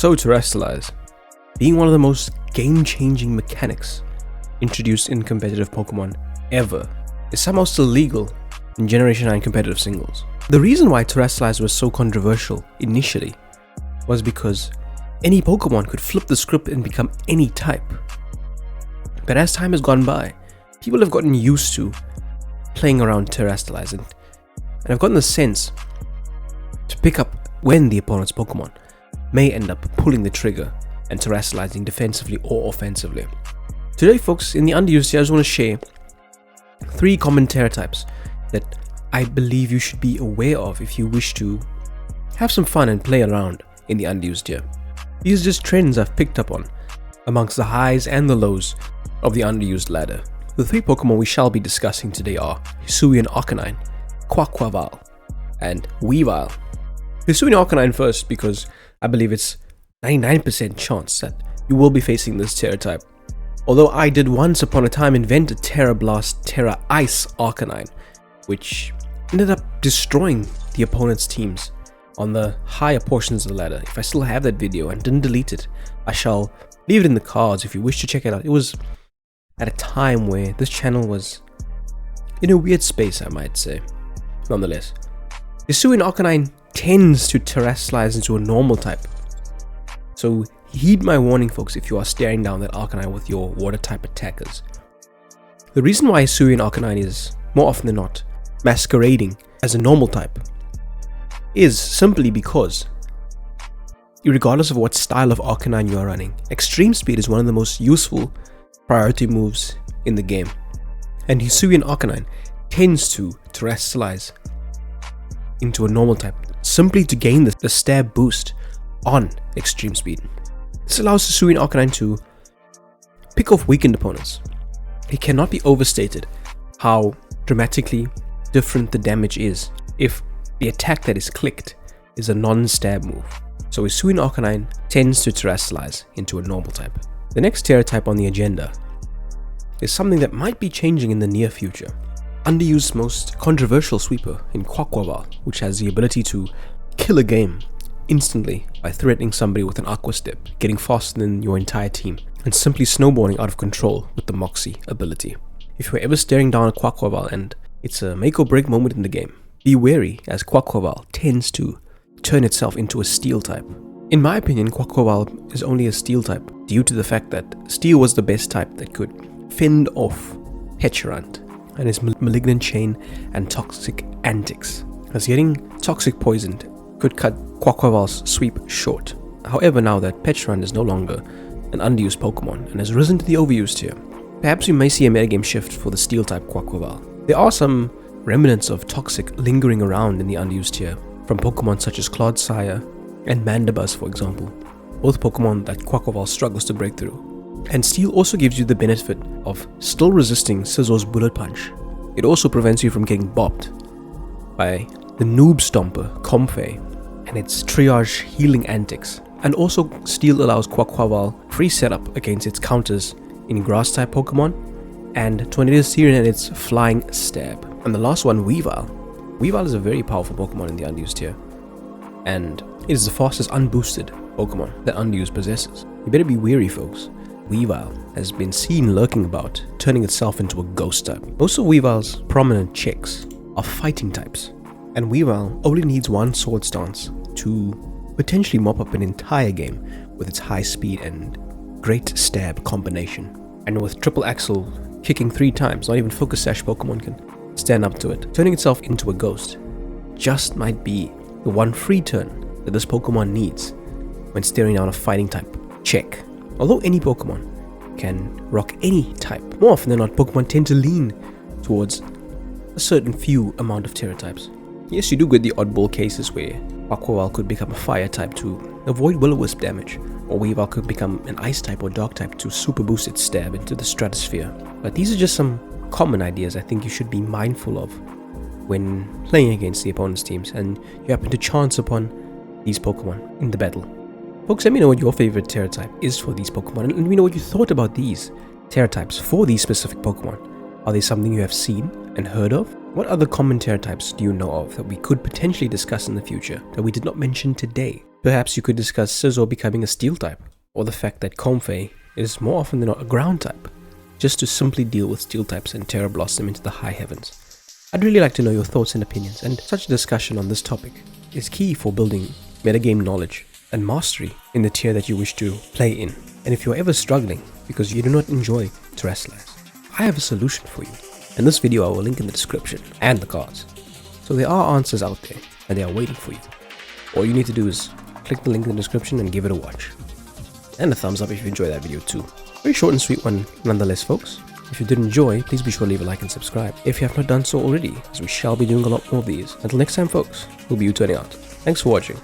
So Terastallize, being one of the most game-changing mechanics introduced in competitive Pokemon ever, is somehow still legal in Generation 9 competitive singles. The reason why Terastallize was so controversial initially was because any Pokemon could flip the script and become any type. But as time has gone by, people have gotten used to playing around Terastallize and have gotten the sense to pick up when the opponent's Pokemon may end up pulling the trigger and Terastallizing defensively or offensively. Today folks, in the Underused here, I just want to share 3 common Tera types that I believe you should be aware of if you wish to have some fun and play around in the Underused here. These are just trends I've picked up on amongst the highs and the lows of the Underused ladder. The 3 Pokemon we shall be discussing today are Hisuian Arcanine, Quaquaval, and Weavile. Hisuian Arcanine first because I believe it's 99% chance that you will be facing this Tera type. Although I did once upon a time invent a Tera Blast Tera Ice Arcanine, which ended up destroying the opponent's teams on the higher portions of the ladder. If I still have that video and didn't delete it, I shall leave it in the cards if you wish to check it out. It was at a time where this channel was in a weird space, I might say. Nonetheless, Hisuian Arcanine tends to Terastallize into a normal type. So heed my warning folks if you are staring down that Arcanine with your water type attackers. The reason why Hisuian Arcanine is more often than not masquerading as a normal type is simply because, regardless of what style of Arcanine you are running, Extreme Speed is one of the most useful priority moves in the game. And Hisuian Arcanine tends to Terastallize into a normal type simply to gain the stab boost on Extreme Speed. This allows Hisuian Arcanine to pick off weakened opponents. It cannot be overstated how dramatically different the damage is if the attack that is clicked is a non-stab move. So Hisuian Arcanine tends to Terastallize into a normal type. The next Tera type on the agenda is something that might be changing in the near future. Underused's most controversial sweeper in Quaquaval, which has the ability to kill a game instantly by threatening somebody with an Aqua Step, getting faster than your entire team, and simply snowballing out of control with the Moxie ability. If you're ever staring down at Quaquaval and it's a make or break moment in the game, be wary as Quaquaval tends to turn itself into a Steel type. In my opinion, Quaquaval is only a Steel type due to the fact that Steel was the best type that could fend off Petrant and his malignant chain and toxic antics, as getting toxic poisoned could cut Quaquaval's sweep short. However, now that Petrant is no longer an underused Pokemon and has risen to the overused tier, perhaps we may see a metagame shift for the Steel type Quaquaval. There are some remnants of toxic lingering around in the underused tier from Pokemon such as Clodsire and Mandibuzz, for example, both Pokemon that Quaquaval struggles to break through. And Steel also gives you the benefit of still resisting Scizzor's Bullet Punch. It also prevents you from getting bopped by the Noob Stomper Comfey and its triage healing antics. And also Steel allows Quaquaval free setup against its counters in Grass-type Pokemon and Tornado Siren and its Flying Stab. And the last one, Weavile. Weavile is a very powerful Pokemon in the Underused tier, and it is the fastest unboosted Pokemon that Underused possesses. You better be wary folks. Weavile has been seen lurking about, turning itself into a ghost type. Most of Weavile's prominent checks are fighting types, and Weavile only needs one Sword Stance to potentially mop up an entire game with its high speed and great stab combination. And with Triple Axle kicking 3 times, not even Focus Sash Pokemon can stand up to it. Turning itself into a ghost just might be the one free turn that this Pokemon needs when staring down a fighting type check. Although any Pokemon can rock any type, more often than not Pokemon tend to lean towards a certain few amount of Tera types. Yes, you do get the oddball cases where Quaquaval could become a fire type to avoid Will-O-Wisp damage, or Weavile could become an ice type or dark type to super boost its stab into the stratosphere. But these are just some common ideas I think you should be mindful of when playing against the opponent's teams and you happen to chance upon these Pokemon in the battle. Folks, let me know what your favorite Tera type is for these Pokemon, and let me know what you thought about these Tera types for these specific Pokemon. Are they something you have seen and heard of? What other common Tera types do you know of that we could potentially discuss in the future that we did not mention today? Perhaps you could discuss Scizor becoming a Steel type, or the fact that Comfey is more often than not a Ground type, just to simply deal with Steel types and Terra Blossom into the high heavens. I'd really like to know your thoughts and opinions, and such a discussion on this topic is key for building metagame knowledge and mastery in the tier that you wish to play in. And if you're ever struggling because you do not enjoy Terastallize, I have a solution for you. And this video I will link in the description and the cards. So there are answers out there and they are waiting for you. All you need to do is click the link in the description and give it a watch. And a thumbs up if you enjoyed that video too. Very short and sweet one nonetheless, folks. If you did enjoy, please be sure to leave a like and subscribe if you have not done so already, as we shall be doing a lot more of these. Until next time, folks, we'll be turning out. Thanks for watching.